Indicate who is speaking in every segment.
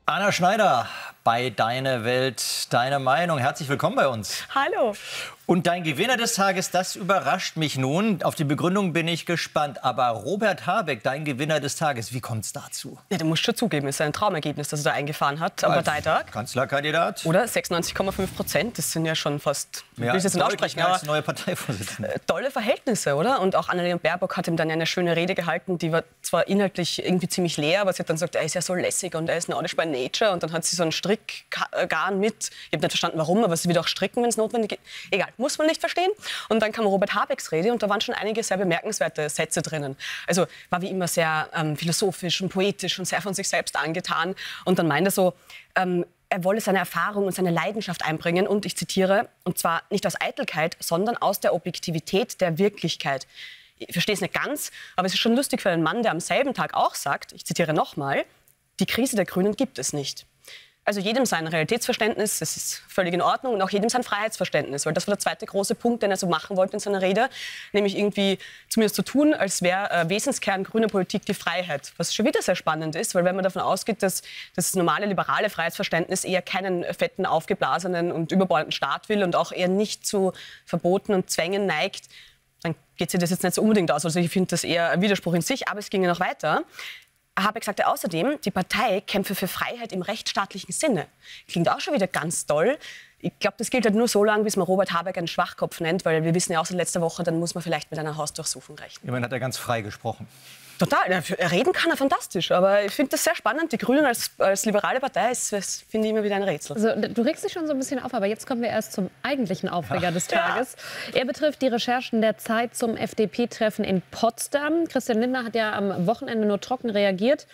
Speaker 1: Anna Schneider bei Deine Welt, deine Meinung. Herzlich willkommen bei uns.
Speaker 2: Hallo.
Speaker 1: Und dein Gewinner des Tages, das überrascht mich nun. Auf die Begründung bin ich gespannt. Aber Robert Habeck, dein Gewinner des Tages, wie kommt es dazu?
Speaker 2: Ja, du musst schon zugeben, es ist ein Traumergebnis, das er da eingefahren hat am Parteitag.
Speaker 1: Kanzlerkandidat.
Speaker 2: Oder 96,5%, das sind ja schon fast,
Speaker 1: Ja,
Speaker 2: will ich jetzt nicht aussprechen,
Speaker 1: als neue Parteivorsitzende.
Speaker 2: Tolle Verhältnisse, oder? Und auch Annalena Baerbock hat ihm dann eine schöne Rede gehalten, die war zwar inhaltlich irgendwie ziemlich leer, aber sie hat dann gesagt, er ist ja so lässig und er ist nordisch by nature. Und dann hat sie so einen Strickgarn mit. Ich habe nicht verstanden, warum, aber sie will auch stricken, wenn es notwendig ist. Egal, muss man nicht verstehen. Und dann kam Robert Habecks Rede und da waren schon einige sehr bemerkenswerte Sätze drinnen. Also war wie immer sehr philosophisch und poetisch und sehr von sich selbst angetan. Und dann meinte er so, er wolle seine Erfahrung und seine Leidenschaft einbringen und, ich zitiere, und zwar nicht aus Eitelkeit, sondern aus der Objektivität der Wirklichkeit. Ich verstehe es nicht ganz, aber es ist schon lustig für einen Mann, der am selben Tag auch sagt, ich zitiere nochmal, die Krise der Grünen gibt es nicht. Also jedem sein Realitätsverständnis, das ist völlig in Ordnung, und auch jedem sein Freiheitsverständnis, weil das war der zweite große Punkt, den er so machen wollte in seiner Rede, nämlich irgendwie zumindest zu tun, als wäre Wesenskern grüner Politik die Freiheit, was schon wieder sehr spannend ist, weil wenn man davon ausgeht, dass das normale liberale Freiheitsverständnis eher keinen fetten, aufgeblasenen und überbordenden Staat will und auch eher nicht zu Verboten und Zwängen neigt, dann geht sich das jetzt nicht so unbedingt aus. Also ich finde das eher ein Widerspruch in sich, aber es ging ja noch weiter. Habeck sagte außerdem, die Partei kämpfe für Freiheit im rechtsstaatlichen Sinne. Klingt auch schon wieder ganz toll. Ich glaube, das gilt halt nur so lange, bis man Robert Habeck einen Schwachkopf nennt, weil wir wissen ja auch seit letzter Woche, dann muss man vielleicht mit einer Hausdurchsuchung rechnen.
Speaker 1: Immerhin hat er ganz frei gesprochen.
Speaker 2: Total. Reden kann er fantastisch, aber ich finde das sehr spannend. Die Grünen als liberale Partei, das finde ich immer wieder ein Rätsel.
Speaker 3: Also, du regst dich schon so ein bisschen auf, aber jetzt kommen wir erst zum eigentlichen Aufreger des Tages. Ja. Er betrifft die Recherchen der Zeit zum FDP-Treffen in Potsdam. Christian Lindner hat ja am Wochenende nur trocken reagiert.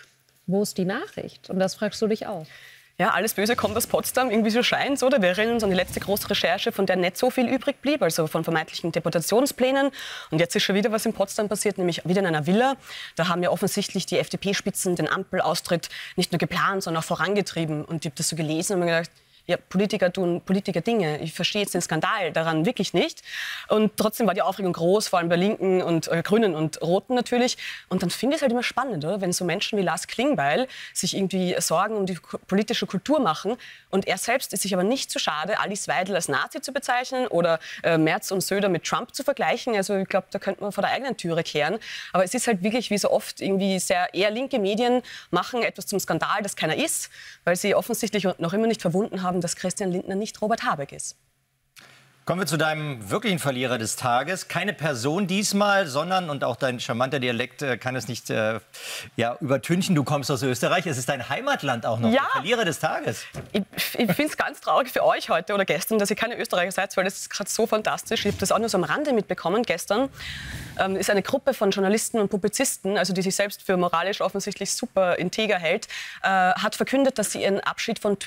Speaker 3: Wo ist die Nachricht? Und das fragst du dich auch.
Speaker 2: Ja, alles Böse kommt aus Potsdam, irgendwie so scheint's, oder? Wir erinnern uns an die letzte große Recherche, von der nicht so viel übrig blieb, also von vermeintlichen Deportationsplänen. Und jetzt ist schon wieder was in Potsdam passiert, nämlich wieder in einer Villa. Da haben ja offensichtlich die FDP-Spitzen den Ampelaustritt nicht nur geplant, sondern auch vorangetrieben. Und ich habe das so gelesen und mir gedacht, ja, Politiker tun Politiker Dinge. Ich verstehe jetzt den Skandal daran wirklich nicht. Und trotzdem war die Aufregung groß, vor allem bei Linken und Grünen und Roten natürlich. Und dann finde ich es halt immer spannend, oder? Wenn so Menschen wie Lars Klingbeil sich irgendwie Sorgen um die politische Kultur machen und er selbst ist sich aber nicht zu schade, Alice Weidel als Nazi zu bezeichnen oder Merz und Söder mit Trump zu vergleichen. Also ich glaube, da könnte man vor der eigenen Türe kehren. Aber es ist halt wirklich, wie so oft, irgendwie sehr eher linke Medien machen etwas zum Skandal, das keiner ist, weil sie offensichtlich noch immer nicht verwunden haben, dass Christian Lindner nicht Robert Habeck ist.
Speaker 1: Kommen wir zu deinem wirklichen Verlierer des Tages. Keine Person diesmal, sondern, und auch dein charmanter Dialekt kann es nicht übertünchen, du kommst aus Österreich. Es ist dein Heimatland auch noch,
Speaker 2: ja.
Speaker 1: Der Verlierer des Tages.
Speaker 2: Ich finde es ganz traurig für euch heute oder gestern, dass ihr keine Österreicher seid, weil das ist gerade so fantastisch. Ich habe das auch nur so am Rande mitbekommen. Gestern ist eine Gruppe von Journalisten und Publizisten, also die sich selbst für moralisch offensichtlich super integer hält, hat verkündet, dass sie ihren Abschied von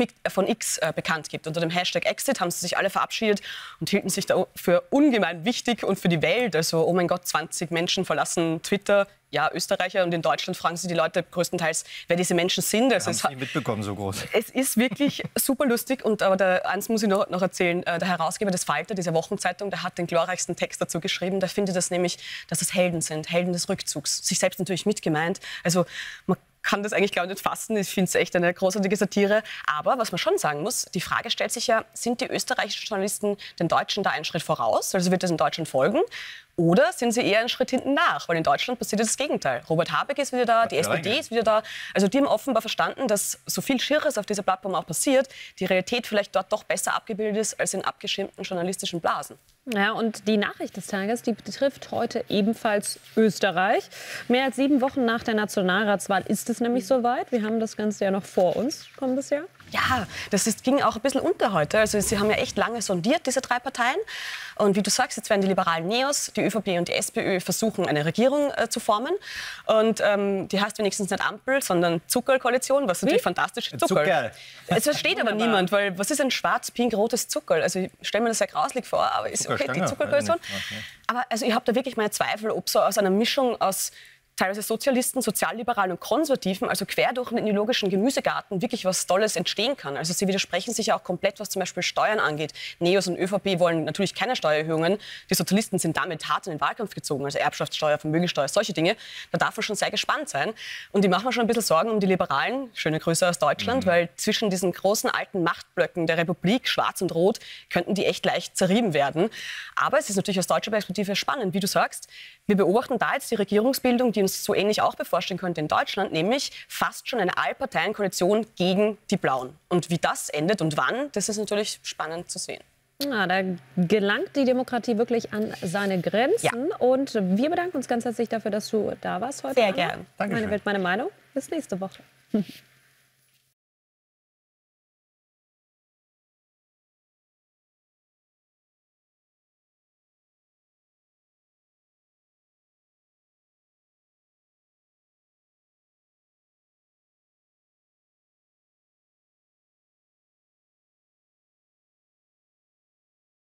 Speaker 2: X bekannt gibt. Unter dem Hashtag Exit haben sie sich alle verabschiedet und hielten sich da für ungemein wichtig und für die Welt. Also, oh mein Gott, 20 Menschen verlassen Twitter. Ja, Österreicher, und in Deutschland fragen sich die Leute größtenteils, wer diese Menschen sind. Also
Speaker 1: haben Sie nicht mitbekommen, so groß.
Speaker 2: Es ist wirklich super lustig. Aber eins muss ich noch erzählen. Der Herausgeber des Falter, dieser Wochenzeitung, der hat den glorreichsten Text dazu geschrieben. Der findet das nämlich, dass es Helden sind, Helden des Rückzugs. Sich selbst natürlich mitgemeint. Also man kann das eigentlich, glaube ich, nicht fassen. Ich finde es echt eine großartige Satire. Aber was man schon sagen muss, die Frage stellt sich ja, sind die österreichischen Journalisten den Deutschen da einen Schritt voraus? Also wird das in Deutschland folgen? Oder sind sie eher einen Schritt hinten nach? Weil in Deutschland passiert das Gegenteil. Robert Habeck ist wieder da, die SPD ist wieder da. Also die haben offenbar verstanden, dass so viel Schirres auf dieser Plattform auch passiert, die Realität vielleicht dort doch besser abgebildet ist als in abgeschirmten journalistischen Blasen.
Speaker 3: Ja, und die Nachricht des Tages, die betrifft heute ebenfalls Österreich. Mehr als 7 Wochen nach der Nationalratswahl ist es nämlich soweit. Wir haben das Ganze ja noch vor uns kommendes Jahr.
Speaker 2: Ja, ging auch ein bisschen unter heute. Also sie haben ja echt lange sondiert, diese 3 Parteien. Und wie du sagst, jetzt werden die liberalen Neos, die ÖVP und die SPÖ versuchen, eine Regierung zu formen. Und die heißt wenigstens nicht Ampel, sondern Zuckerl-Koalition, was natürlich fantastisch ist.
Speaker 1: Zuckerl.
Speaker 2: Es versteht aber niemand, weil was ist ein schwarz-pink-rotes Zuckerl? Also ich stelle mir das sehr grauslig vor, aber ist okay, die Zuckerl-Koalition. Aber also ich habe da wirklich meine Zweifel, ob so aus einer Mischung aus teilweise Sozialisten, Sozialliberalen und Konservativen, also quer durch den ideologischen Gemüsegarten, wirklich was Tolles entstehen kann. Also sie widersprechen sich ja auch komplett, was zum Beispiel Steuern angeht. Neos und ÖVP wollen natürlich keine Steuererhöhungen. Die Sozialisten sind damit hart in den Wahlkampf gezogen, also Erbschaftssteuer, Vermögensteuer, solche Dinge. Da darf man schon sehr gespannt sein. Und ich mache mir schon ein bisschen Sorgen um die Liberalen, schöne Grüße aus Deutschland, weil zwischen diesen großen alten Machtblöcken der Republik, Schwarz und Rot, könnten die echt leicht zerrieben werden. Aber es ist natürlich aus deutscher Perspektive spannend, wie du sagst. Wir beobachten da jetzt die Regierungsbildung, die uns so ähnlich auch bevorstehen könnte in Deutschland, nämlich fast schon eine Allparteienkoalition gegen die Blauen. Und wie das endet und wann, das ist natürlich spannend zu sehen.
Speaker 3: Ja, da gelangt die Demokratie wirklich an seine Grenzen. Ja. Und wir bedanken uns ganz herzlich dafür, dass du da warst heute.
Speaker 2: Sehr gern.
Speaker 3: Meine Welt, meine Meinung. Bis nächste Woche.